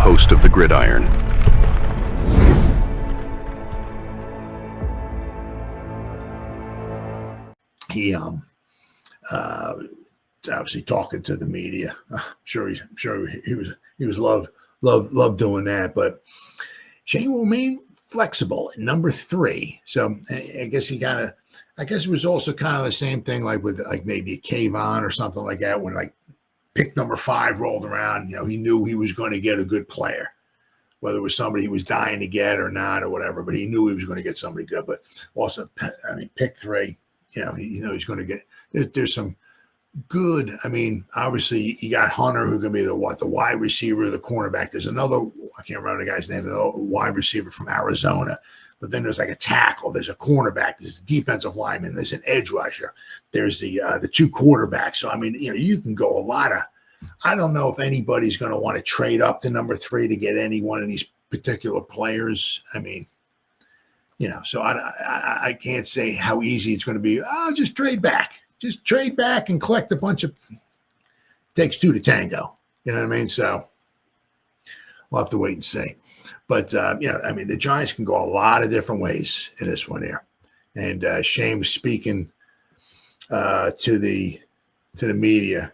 host of the Gridiron. He obviously talking to the media. I'm sure he was love doing that. But Shane will remain flexible at number 3. So I guess it was also kind of the same thing like with like maybe a Kayvon or something like that when like pick number 5 rolled around. You know, he knew he was going to get a good player, whether it was somebody he was dying to get or not or whatever. But he knew he was going to get somebody good. But also, I mean, pick 3. You know, he's going to get. There's some good. I mean, obviously, you got Hunter, who's going to be the wide receiver, the cornerback. There's another. I can't remember the guy's name. The wide receiver from Arizona. But then there's like a tackle. There's a cornerback. There's a defensive lineman. There's an edge rusher. There's the 2 quarterbacks. So I mean, you know, you can go a lot of. I don't know if anybody's going to want to trade up to number 3 to get any one of these particular players. I mean. You know, so I can't say how easy it's going to be. Oh, just trade back. Just trade back and collect a bunch of. Takes 2 to tango. You know what I mean? So we'll have to wait and see. But, you know, I mean, the Giants can go a lot of different ways in this one here. And Shane was speaking to the media.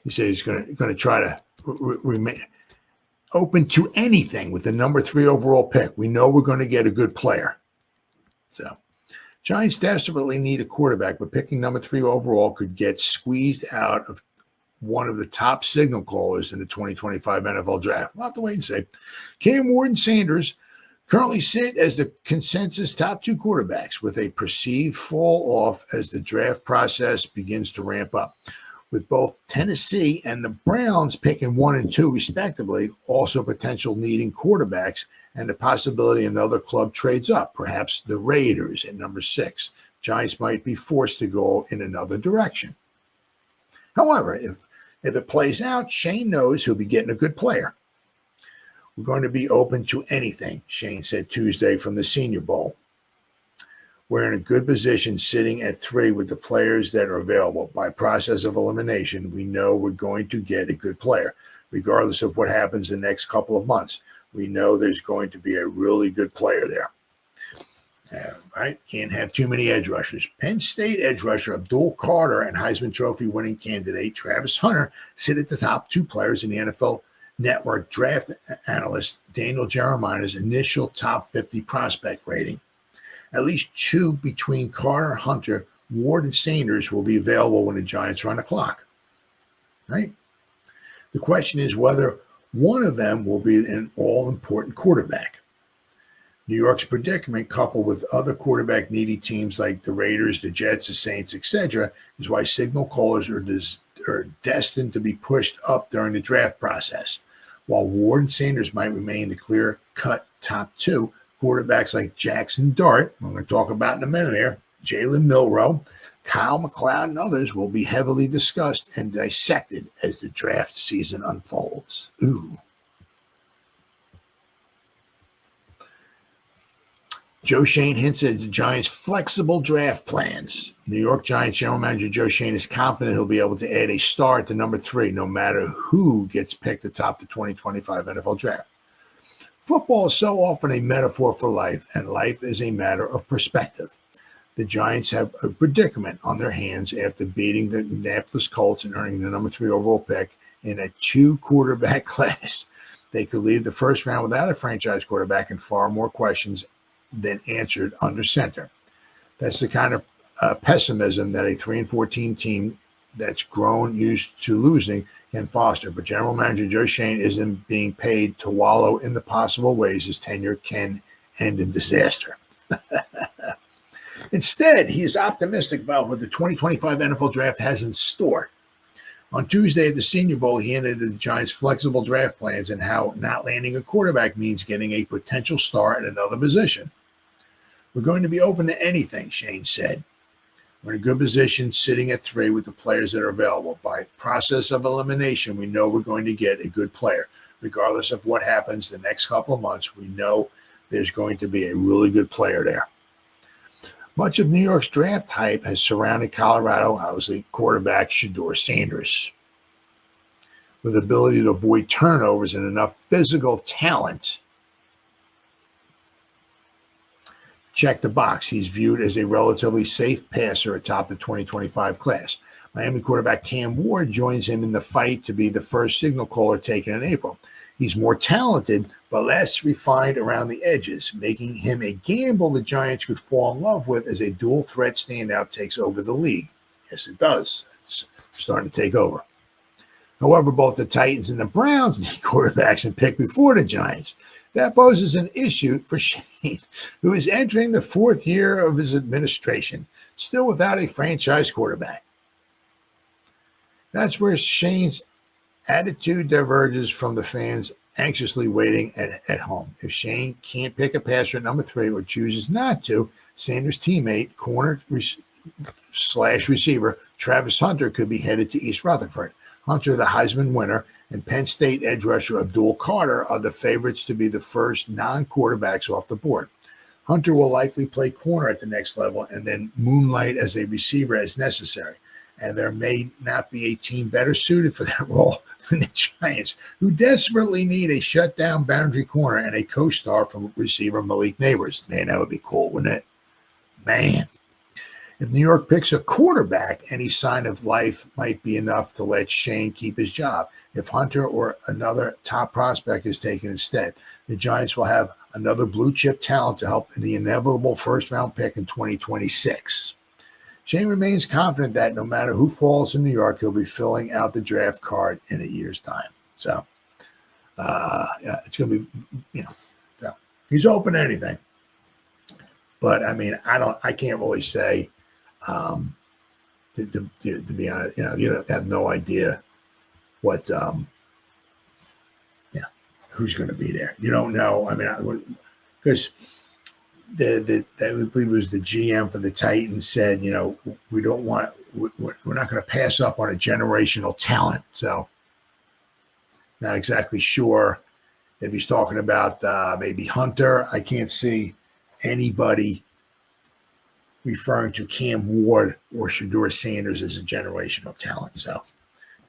He said he's going to try to remain open to anything with the number 3 overall pick. We know we're going to get a good player. So Giants desperately need a quarterback, but picking number 3 overall could get squeezed out of one of the top signal callers in the 2025 NFL draft. We'll have to wait and see. Ward and Sanders currently sit as the consensus top 2 quarterbacks with a perceived fall off as the draft process begins to ramp up. With both Tennessee and the Browns picking 1 and 2 respectively, also potential needing quarterbacks and the possibility another club trades up, perhaps the Raiders at number 6. Giants might be forced to go in another direction. However, if it plays out, Shane knows he'll be getting a good player. We're going to be open to anything, Shane said Tuesday from the Senior Bowl. We're in a good position sitting at 3 with the players that are available. By process of elimination, we know we're going to get a good player, regardless of what happens the next couple of months. We know there's going to be a really good player there. Right? Can't have too many edge rushers. Penn State edge rusher Abdul Carter and Heisman Trophy winning candidate Travis Hunter sit at the top 2 players in the NFL Network draft analyst Daniel Jeremiah's initial top 50 prospect rating. At least 2 between Carter, Hunter, Ward, and Sanders will be available when the Giants run the clock. Right? The question is whether one of them will be an all-important quarterback. New York's predicament, coupled with other quarterback-needy teams like the Raiders, the Jets, the Saints, etc., is why signal callers are destined to be pushed up during the draft process. While Ward and Sanders might remain the clear-cut top 2, quarterbacks like Jackson Dart, I'm going to talk about in a minute here, Jalen Milroe, Kyle McLeod, and others will be heavily discussed and dissected as the draft season unfolds. Ooh. Joe Schoen hints at the Giants' flexible draft plans. New York Giants general manager Joe Schoen is confident he'll be able to add a star to number 3, no matter who gets picked atop the 2025 NFL draft. Football is so often a metaphor for life, and life is a matter of perspective. The Giants have a predicament on their hands after beating the Indianapolis Colts and earning the number 3 overall pick in a 2-quarterback class. They could leave the first round without a franchise quarterback and far more questions than answered under center. That's the kind of pessimism that a 3-14 team that's grown used to losing can foster. But General Manager Joe Schoen isn't being paid to wallow in the possible ways his tenure can end in disaster. Instead, he is optimistic about what the 2025 NFL Draft has in store. On Tuesday at the Senior Bowl, he ended the Giants' flexible draft plans and how not landing a quarterback means getting a potential star at another position. We're going to be open to anything, Shane said. We're in a good position sitting at 3 with the players that are available. By process of elimination, we know we're going to get a good player. Regardless of what happens the next couple of months, we know there's going to be a really good player there. Much of New York's draft hype has surrounded Colorado, obviously, quarterback Shedeur Sanders. with ability to avoid turnovers and enough physical talent. Check the box. He's viewed as a relatively safe passer atop the 2025 class. Miami quarterback Cam Ward joins him in the fight to be the first signal caller taken in April. He's more talented, but less refined around the edges, making him a gamble the Giants could fall in love with as a dual threat standout takes over the league. Yes, it does. It's starting to take over. However, both the Titans and the Browns need quarterbacks and pick before the Giants. That poses an issue for Shane, who is entering the fourth year of his administration, still without a franchise quarterback. That's where Shane's attitude diverges from the fans anxiously waiting at home. If Shane can't pick a passer at number 3 or chooses not to, Sanders' teammate, corner / receiver Travis Hunter could be headed to East Rutherford. Hunter, the Heisman winner, and Penn State edge rusher Abdul Carter are the favorites to be the first non-quarterbacks off the board. Hunter will likely play corner at the next level and then moonlight as a receiver as necessary. And there may not be a team better suited for that role than the Giants, who desperately need a shutdown boundary corner and a co-star from receiver Malik Neighbors. Man, that would be cool, wouldn't it? Man. If New York picks a quarterback, any sign of life might be enough to let Shane keep his job. If Hunter or another top prospect is taken instead, the Giants will have another blue-chip talent to help in the inevitable first-round pick in 2026. Shane remains confident that no matter who falls in New York, he'll be filling out the draft card in a year's time. So, it's going to be, so he's open to anything. But I mean, I can't really say, to be honest, you have no idea what, who's going to be there. You don't know. I mean, because I believe it was the GM for the Titans said, we don't want, we're not going to pass up on a generational talent. So not exactly sure if he's talking about maybe Hunter. I can't see anybody referring to Cam Ward or Shedeur Sanders as a generational talent. So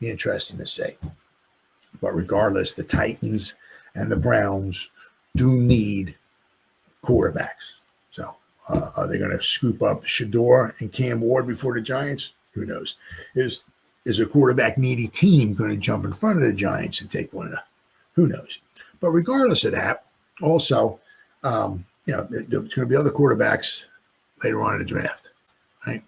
be interesting to see. But regardless, the Titans and the Browns do need quarterbacks. So are they going to scoop up Shedeur and Cam Ward before the Giants? Who knows? Is a quarterback needy team going to jump in front of the Giants and take one of them? Who knows? But regardless of that, also, there's going to be other quarterbacks later on in the draft, right?